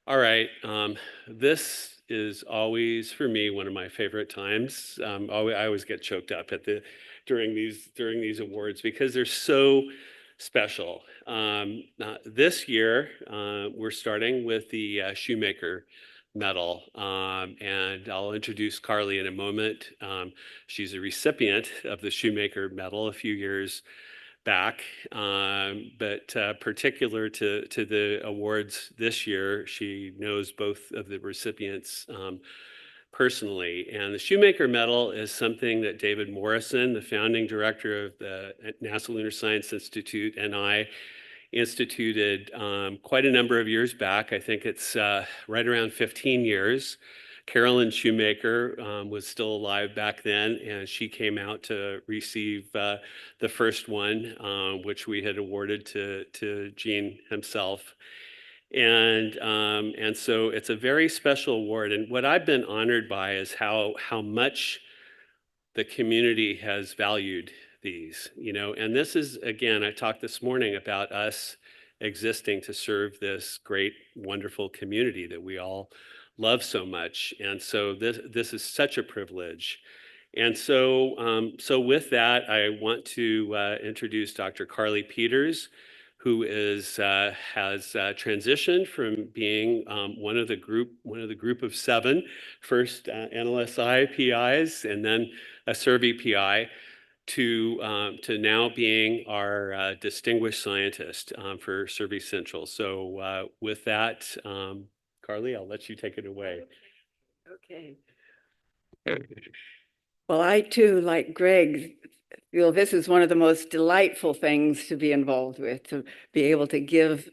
All right. This is always for me one of my favorite times. I always get choked up at the during these awards because they're so special. This year, we're starting with the Shoemaker medal, and I'll introduce Carly in a moment. She's a recipient of the Shoemaker medal a few years back, but particular to the awards this year, she knows both of the recipients personally. And the Shoemaker Medal is something that David Morrison, the founding director of the NASA Lunar Science Institute, and I instituted quite a number of years back. I think it's right around 15 years. Carolyn Shoemaker was still alive back then, and she came out to receive the first one, which we had awarded to Eugene himself. And so it's a very special award. And what I've been honored by is how much the community has valued these, and this is, again, I talked this morning about us existing to serve this great, wonderful community that we all love so much. And so this is such a privilege. And so with that, I want to introduce Dr. Carly Peters, who has transitioned from being one of the group of seven, first NLSI PIs and then a SSERVI PI, to now being our distinguished scientist for SSERVI Central. So with that, Carly, I'll let you take it away. Okay. Well, I too, like Greg, feel this is one of the most delightful things to be involved with, to be able to give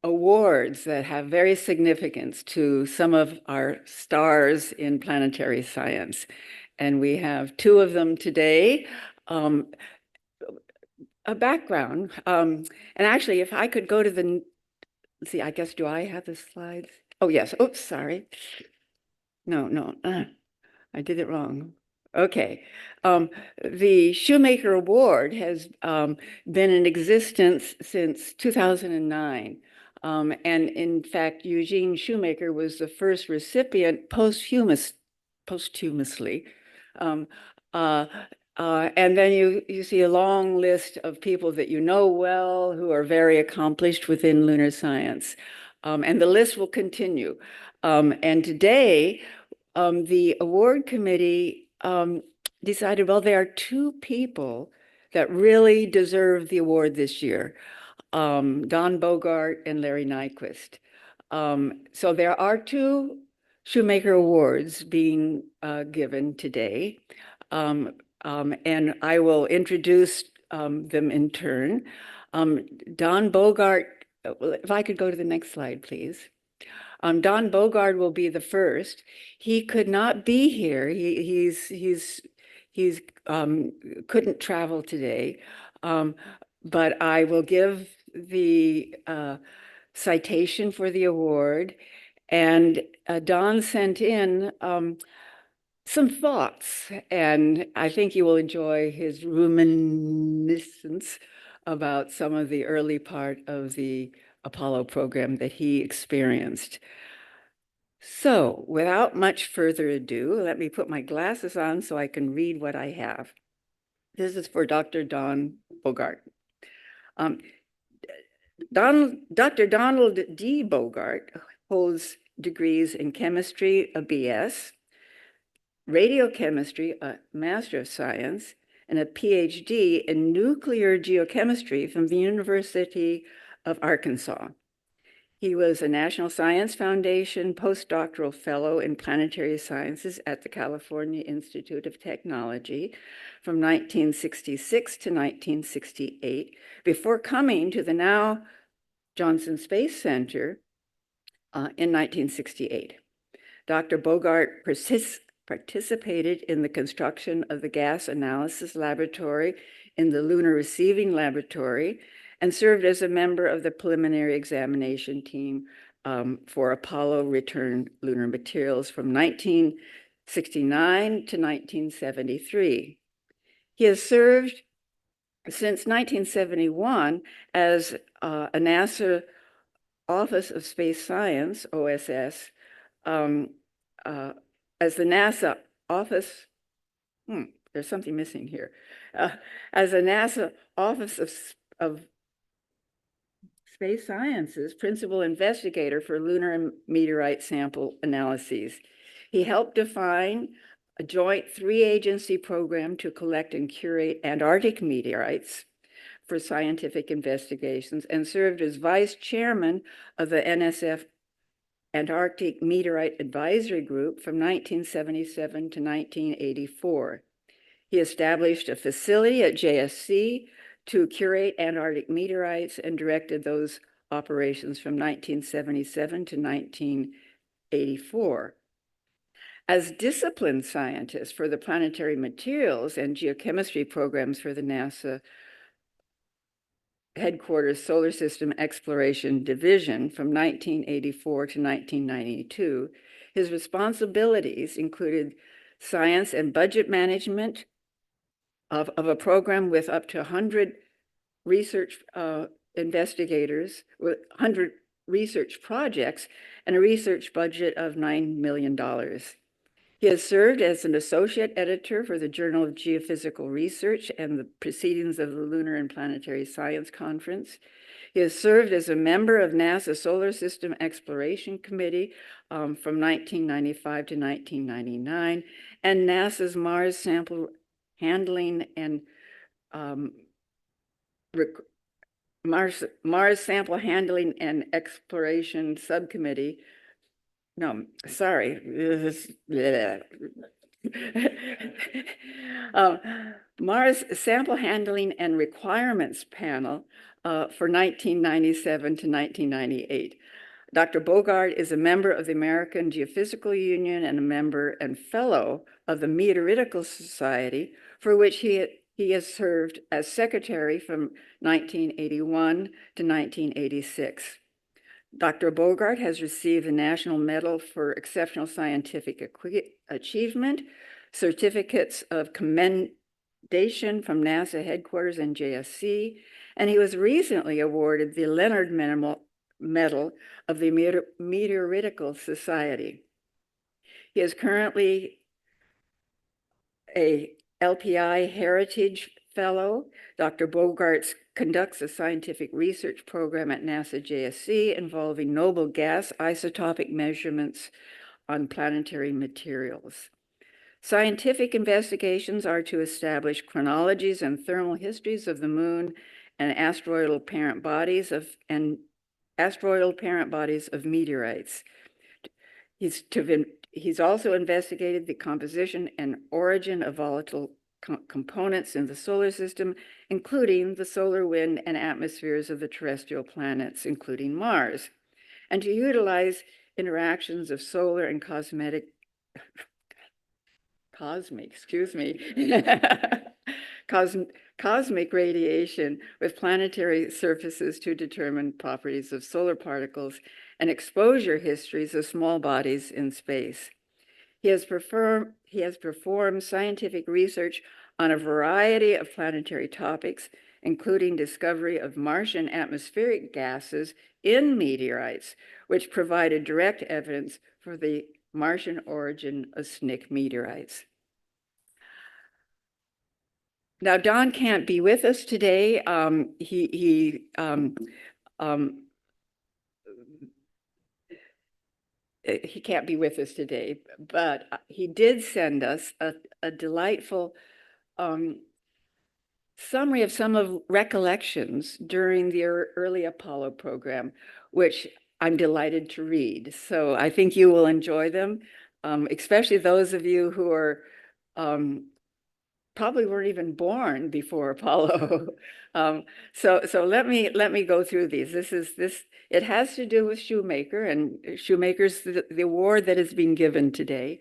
awards that have very significance to some of our stars in planetary science. And we have two of them today. A background, and actually, if I could go to the, let's see, I guess, do I have the slides? Oh, yes. Oops, sorry. No, I did it wrong. Okay. The Shoemaker Award has been in existence since 2009. And in fact, Eugene Shoemaker was the first recipient posthumously. And then you see a long list of people that you know well who are very accomplished within lunar science. And the list will continue. And today, the award committee decided, well, there are two people that really deserve the award this year, Don Bogard and Larry Nyquist. So there are two Shoemaker Awards being given today. And I will introduce them in turn. Don Bogard, if I could go to the next slide, please. Don Bogard will be the first. He could not be here. He's couldn't travel today, but I will give the citation for the award. And Don sent in some thoughts, and I think you will enjoy his reminiscence about some of the early part of the Apollo program that he experienced. So without much further ado, let me put my glasses on so I can read what I have. This is for Dr. Don Bogard. Dr. Donald D. Bogard holds degrees in chemistry, a BS, radiochemistry, a Master of Science, and a PhD in nuclear geochemistry from the University of Arkansas. He was a National Science Foundation postdoctoral fellow in planetary sciences at the California Institute of Technology from 1966 to 1968, before coming to the now Johnson Space Center in 1968. Dr. Bogard participated in the construction of the gas analysis laboratory in the Lunar Receiving Laboratory and served as a member of the preliminary examination team for Apollo return lunar materials from 1969 to 1973. He has served since 1971 as a NASA Office of Space Science, OSS, as the NASA Office, there's something missing here, as the NASA Office of Space Sciences principal investigator for lunar and meteorite sample analyses. He helped define a joint 3-agency program to collect and curate Antarctic meteorites for scientific investigations and served as vice chairman of the NSF Antarctic Meteorite Advisory Group from 1977 to 1984. He established a facility at JSC to curate Antarctic meteorites and directed those operations from 1977 to 1984. As disciplined scientist for the planetary materials and geochemistry programs for the NASA Headquarters Solar System Exploration Division from 1984 to 1992, his responsibilities included science and budget management of a program with up to 100 research investigators, with 100 research projects, and a research budget of $9 million. He has served as an associate editor for the Journal of Geophysical Research and the Proceedings of the Lunar and Planetary Science Conference. He has served as a member of NASA Solar System Exploration Committee from 1995 to 1999, and NASA's Mars Sample Handling and Mars Sample Handling and Exploration Subcommittee. No, sorry. Mars Sample Handling and Requirements Panel for 1997 to 1998. Dr. Bogard is a member of the American Geophysical Union and a member and fellow of the Meteoritical Society, for which he has served as secretary from 1981 to 1986. Dr. Bogard has received the National Medal for Exceptional Scientific Achievement, certificates of commendation from NASA headquarters and JSC, and he was recently awarded the Leonard Medal of the Meteoritical Society. He is currently a LPI Heritage Fellow. Dr. Bogart conducts a scientific research program at NASA JSC involving noble gas isotopic measurements on planetary materials. Scientific investigations are to establish chronologies and thermal histories of the moon and asteroidal parent bodies of meteorites. He's also investigated the composition and origin of volatile components in the solar system, including the solar wind and atmospheres of the terrestrial planets, including Mars, and to utilize interactions of solar and cosmic radiation with planetary surfaces to determine properties of solar particles and exposure histories of small bodies in space. He has performed scientific research on a variety of planetary topics, including discovery of Martian atmospheric gases in meteorites, which provided direct evidence for the Martian origin of SNCC meteorites. Now, Don can't be with us today. He can't be with us today, but he did send us a delightful summary of some of recollections during the early Apollo program, which I'm delighted to read. So I think you will enjoy them, especially those of you who are probably weren't even born before Apollo. So let me go through these. It has to do with Shoemaker, and Shoemaker's the award that is being given today.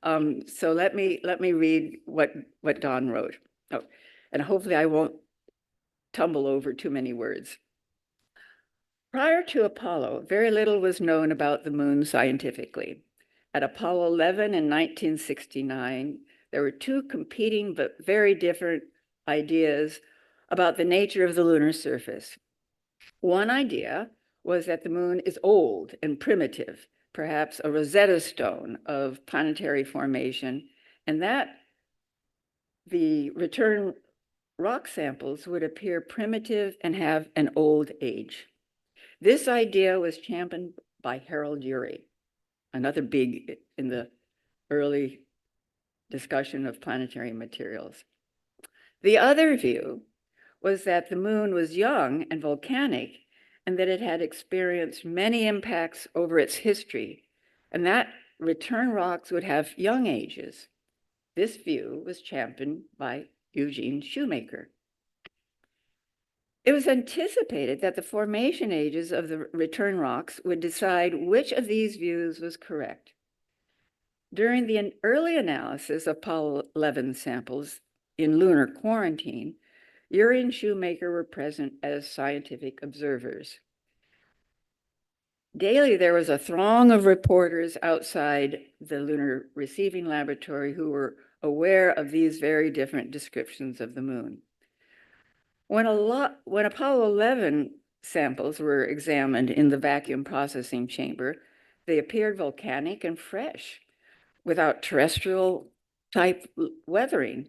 So let me read what Don wrote. Oh, and hopefully I won't tumble over too many words. Prior to Apollo, very little was known about the moon scientifically. At Apollo 11 in 1969, there were two competing but very different ideas about the nature of the lunar surface. One idea was that the moon is old and primitive, perhaps a Rosetta Stone of planetary formation, and that the return rock samples would appear primitive and have an old age. This idea was championed by Harold Urey, another big in the early discussion of planetary materials. The other view was that the moon was young and volcanic, and that it had experienced many impacts over its history, and that return rocks would have young ages. This view was championed by Eugene Shoemaker. It was anticipated that the formation ages of the return rocks would decide which of these views was correct. During the early analysis of Apollo 11 samples in lunar quarantine, Urey and Shoemaker were present as scientific observers. Daily, there was a throng of reporters outside the lunar receiving laboratory who were aware of these very different descriptions of the moon. When Apollo 11 samples were examined in the vacuum processing chamber, they appeared volcanic and fresh, without terrestrial type weathering.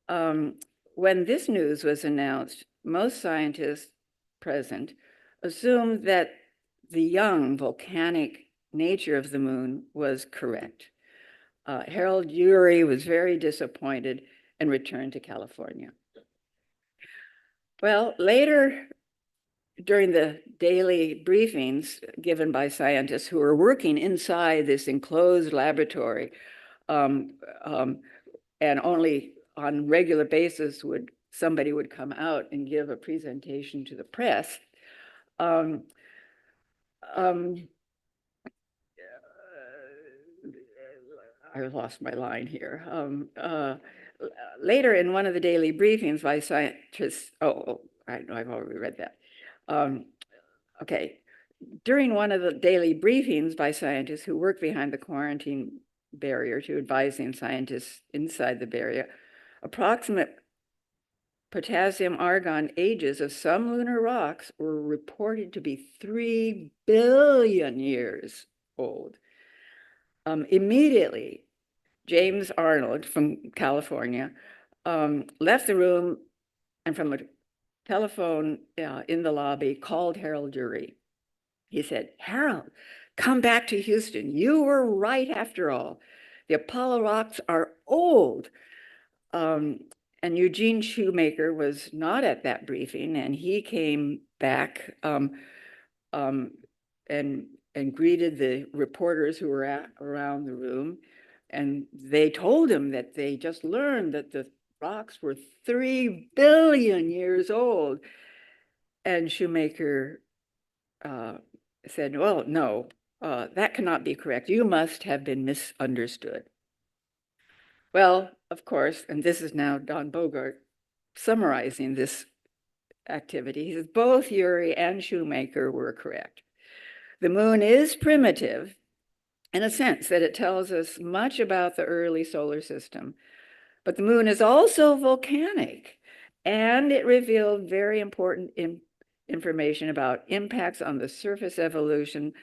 When this news was announced, most scientists present assumed that the young volcanic nature of the moon was correct. Harold Urey was very disappointed and returned to California. Well, later, during the daily briefings given by scientists who were working inside this enclosed laboratory, and only on regular basis somebody would come out and give a presentation to the press. I lost my line here. Later in one of the daily briefings by scientists, I've already read that. Okay, during one of the daily briefings by scientists who work behind the quarantine barrier to advising scientists inside the barrier, approximate potassium argon ages of some lunar rocks were reported to be 3 billion years old. Immediately, James Arnold from California left the room, and from a telephone in the lobby called Harold Urey. He said, "Harold, come back to Houston. You were right after all. The Apollo rocks are old." And Eugene Shoemaker was not at that briefing, and he came back and greeted the reporters who were around the room. And they told him that they just learned that the rocks were 3 billion years old. And Shoemaker said, "Well, no, that cannot be correct. You must have been misunderstood." Well, of course, and this is now Don Bogard summarizing this activity. He says, both Urey and Shoemaker were correct. The moon is primitive in a sense that it tells us much about the early solar system, but the moon is also volcanic, and it revealed very important information about impacts on the surface evolution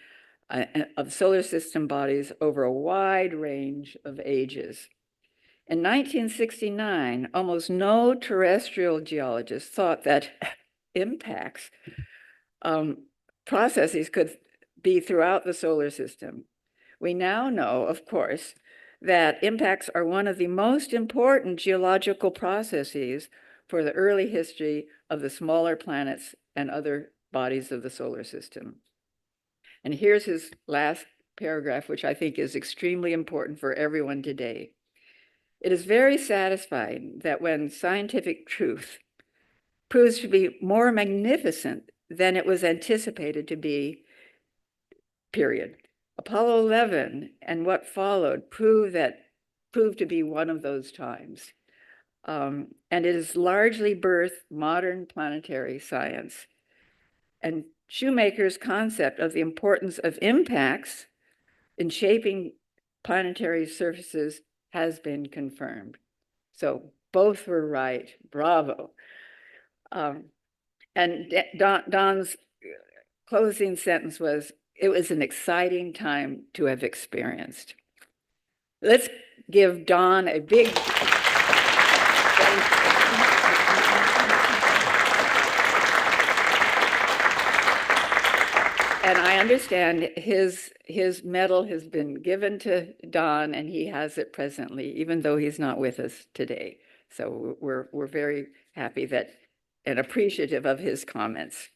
of solar system bodies over a wide range of ages. In 1969, almost no terrestrial geologist thought that impacts processes could be throughout the solar system. We now know, of course, that impacts are one of the most important geological processes for the early history of the smaller planets and other bodies of the solar system. And here's his last paragraph, which I think is extremely important for everyone today. It is very satisfying that when scientific truth proves to be more magnificent than it was anticipated to be, period. Apollo 11 and what followed proved to be one of those times. And it has largely birthed modern planetary science. And Shoemaker's concept of the importance of impacts in shaping planetary surfaces has been confirmed. So both were right. Bravo. And Don's closing sentence was, "It was an exciting time to have experienced." Let's give Don a big thank you. And I understand his medal has been given to Don, and he has it presently, even though he's not with us today. So we're very happy that and appreciative of his comments.